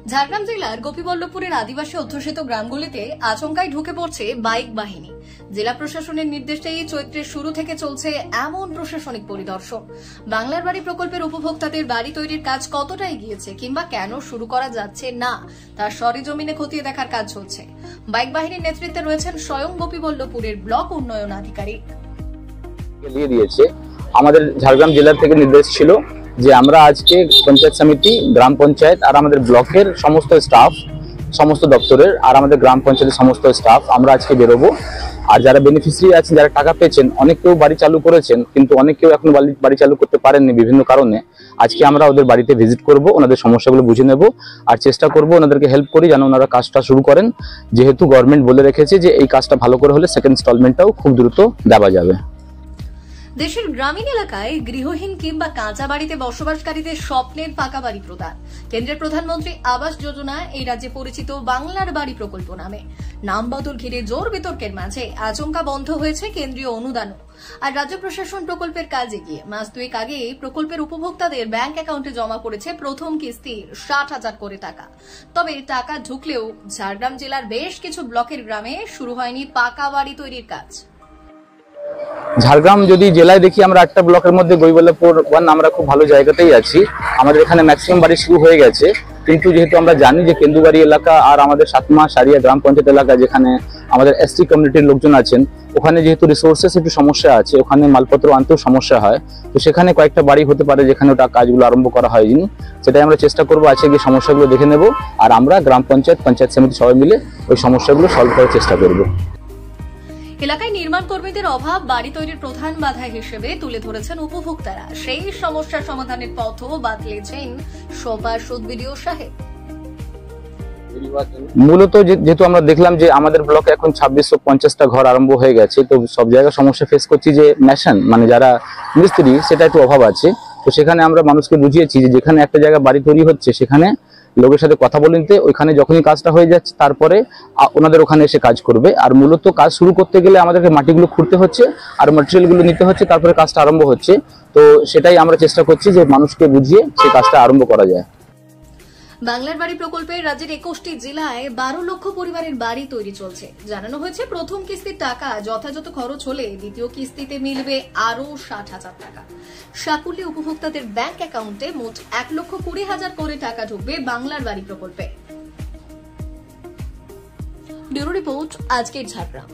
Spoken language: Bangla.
ঝাড়গ্রাম জেলার গোপীবল্লভপুরের আদিবাসী অধ্যুষিত গ্রামগুলিতে আচমকাই ঢুকে পড়ছে বাইক বাহিনী। জেলা প্রশাসনের নির্দেশেই চৈত্রের শুরু থেকে চলছে এমন প্রশাসনিক পরিদর্শন। বাংলার বাড়ি প্রকল্পের উপভোক্তাদের বাড়ি তৈরির কাজ কতটা এগিয়েছে কিংবা কেন শুরু করা যাচ্ছে না তার সরেজমিনে খতিয়ে দেখার কাজ চলছে। বাইক বাহিনীর নেতৃত্বে রয়েছেন স্বয়ং গোপীবল্লভপুরের ব্লক উন্নয়ন আধিকারিক। আমাদের ঝাড়গ্রাম জেলা থেকে নির্দেশ ছিল যে আমরা আজকে পঞ্চায়েত সমিতি, গ্রাম পঞ্চায়েত আর আমাদের ব্লকের সমস্ত স্টাফ, সমস্ত দপ্তরের আর আমাদের গ্রাম পঞ্চায়েতের সমস্ত স্টাফ আমরা আজকে বেরোবো। আর যারা বেনিফিশিয়ারি আছেন, যারা টাকা পেয়েছেন, অনেকেও বাড়ি চালু করেছেন কিন্তু অনেকেও এখনো বাড়ি চালু করতে পারেননি বিভিন্ন কারণে। আজকে আমরা ওদের বাড়িতে ভিজিট করব, ওনাদের সমস্যাগুলো বুঝে নেব আর চেষ্টা করব ওনাদেরকে হেল্প করি যেন ওনারা কাজটা শুরু করেন। যেহেতু গভর্নমেন্ট বলে রেখেছে যে এই কাজটা ভালো করে হলে সেকেন্ড ইনস্টলমেন্টটাও খুব দ্রুত দেওয়া যাবে। দেশের গ্রামীণ এলাকায় গৃহহীন কিংবা কাঁচা বাড়িতে বসবাসকারীদের স্বপ্নের পাকা বাড়ি প্রদান। কেন্দ্রের প্রধানমন্ত্রী আবাস যোজনা এই রাজ্যে পরিচিত বাংলার বাড়ি প্রকল্প নামে নাম বদল ঘিরে জোর বিতর্কের মাঝে আচমকা বন্ধ হয়েছে কেন্দ্রীয় অনুদানও। আর রাজ্য প্রশাসন প্রকল্পের কাজ এগিয়ে মাস দুয়েক আগে প্রকল্পের উপভোক্তাদের ব্যাংক অ্যাকাউন্টে জমা পড়েছে প্রথম কিস্তির 60,000 করে টাকা। তবে টাকা ঢুকলেও ঝাড়গ্রাম জেলার বেশ কিছু ব্লকের গ্রামে শুরু হয়নি পাকা বাড়ি তৈরির কাজ। ঝাড়গ্রাম যদি জেলায় দেখি, আমরা 8টা ব্লকের মধ্যে গোপীবল্লভপুর আমরা খুব ভালো জায়গাতেই আছি। আমাদের এখানে ম্যাক্সিমাম বাড়ি শুরু হয়ে গেছে, কিন্তু যেহেতু আমরা জানি যে কেন্দুবাড়ি এলাকা আর আমাদের সাতমা সারিয়া গ্রাম পঞ্চায়েত এলাকা, যেখানে আমাদের এসটি কমিউনিটির লোকজন আছেন, ওখানে যেহেতু রিসোর্সেস একটু সমস্যা আছে, ওখানে মালপত্র আনতেও সমস্যা হয়। তো সেখানে কয়েকটা বাড়ি হতে পারে যেখানে ওটা কাজগুলো আরম্ভ করা হয়নি। সেটাই আমরা চেষ্টা করবো আজকে গিয়ে সমস্যাগুলো দেখে নেব আর আমরা গ্রাম পঞ্চায়েত, পঞ্চায়েত সমিতি সবাই মিলে ওই সমস্যাগুলো সলভ করার চেষ্টা করবো। এলাকায় নির্মাণ কর্মীদের অভাব বাড়ি তৈরির প্রধান বাধা হিসেবে তুলে ধরেছেন উপভোক্তারা। সেই সমস্যা সমাধানের পথও বাতলেছেন সভাসদ বিডিও সাহেব। মূলত যেহেতু আমরা দেখলাম যে আমাদের ব্লকে এখন 2650টা ঘর আরম্ভ হয়ে গেছে, তো সব জায়গায় সমস্যা ফেস করছি যে মেশন মানে যারা মিস্ত্রি, সেটা একটু অভাব আছে। তো সেখানে আমরা মানুষকে বুঝিয়েছি যে যেখানে একটা জায়গায় বাড়ি তৈরি হচ্ছে সেখানে লোকের সাথে কথা বলে নিতে, ওইখানে যখনই কাজটা হয়ে যাচ্ছে তারপরে ওনাদের ওখানে এসে কাজ করবে। আর মূলত কাজ শুরু করতে গেলে আমাদেরকে মাটিগুলো খুঁড়তে হচ্ছে আর ম্যাটেরিয়ালগুলো নিতে হচ্ছে, তারপরে কাজটা আরম্ভ হচ্ছে। তো সেটাই আমরা চেষ্টা করছি যে মানুষকে বুঝিয়ে সেই কাজটা আরম্ভ করা যায়। বাংলার বাড়ি প্রকল্পে রাজ্যের 21টি জেলায় 12 লক্ষ পরিবারের বাড়ি তৈরি চলছে। জানানো হয়েছে প্রথম কিস্তির টাকা যথাযথ খরচ হলে দ্বিতীয় কিস্তিতে মিলবে আরো 60,000 টাকা। সাকুল্যে উপভোক্তাদের ব্যাংক অ্যাকাউন্টে মোট 1,20,000 করে টাকা ঢুকবে বাংলার বাড়ি প্রকল্পে। ব্যুরো রিপোর্ট, আজকের ঝাড়গ্রাম।